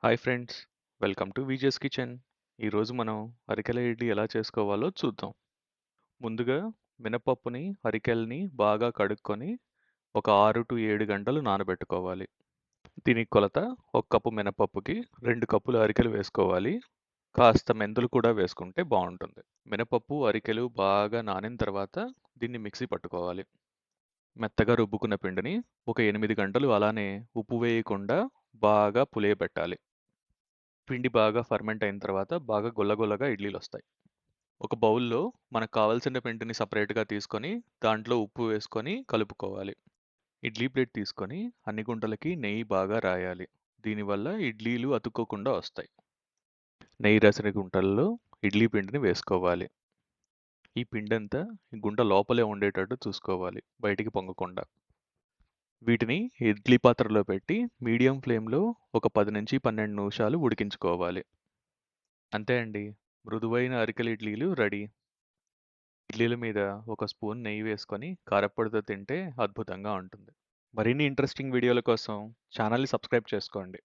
Hi friends, welcome to Vijayan kitchen. ఈరోజు మనం అరికెల ఇడ్లీ ఎలా చేసుకోవాలో చూద్దాం. ముందుగా మినపప్పుని, అరికెల్ని బాగా కడుక్కొని ఒక 6 టు 7 గంటలు నానబెట్టుకోవాలి. దీనికి కొలత ఒక కప్పు మినపప్పుకి 2 కప్పులు అరికెలు వేసుకోవాలి. కాస్త మెంతులు కూడా వేసుకుంటే బాగుంటుంది. మినపప్పు, అరికెలు బాగా నానిన తర్వాత దీన్ని మిక్సీ పట్టుకోవాలి. మెత్తగా రుబ్బుకున్న పిండిని ఒక 8 గంటలు అలానే ఉప్పు వేయకుండా బాగా పులియబెట్టాలి. పిండి బాగా ఫర్మెంట్ అయిన తర్వాత బాగా గుల్లగుల్లగా ఇడ్లీలొస్తాయి. ఒక బౌల్‌లో మనకు కావాల్సిన పిండిని సెపరేట్‌గా తీసుకొని, దాంట్లో ఉప్పు వేసుకొని కలుపుకోవాలి. ఇడ్లీ ప్లేట్ తీసుకొని అన్ని గుంటలకి నెయ్యి బాగా రాయాలి. దీనివల్ల ఇడ్లీలు అతుక్కోకుండా వస్తాయి. నెయ్యి రాసిన గుంటల్లో ఇడ్లీ పిండిని వేసుకోవాలి. ఈ పిండంతా ఈ గుంట లోపలే ఉండేటట్టు చూసుకోవాలి, బయటికి పొంగకుండా. వీటిని ఇడ్లీ పాత్రలో పెట్టి మీడియం ఫ్లేమ్‌లో ఒక 10-12 నిమిషాలు ఉడికించుకోవాలి. అంతే అండి. మృదువైన అరికెల ఇడ్లీలు రెడీ. ఇడ్లీల మీద ఒక స్పూన్ నెయ్యి వేసుకొని కారప్పొడితో తింటే అద్భుతంగా ఉంటుంది. మరిన్ని ఇంట్రెస్టింగ్ వీడియోల కోసం ఛానల్‌ని సబ్స్క్రైబ్ చేసుకోండి.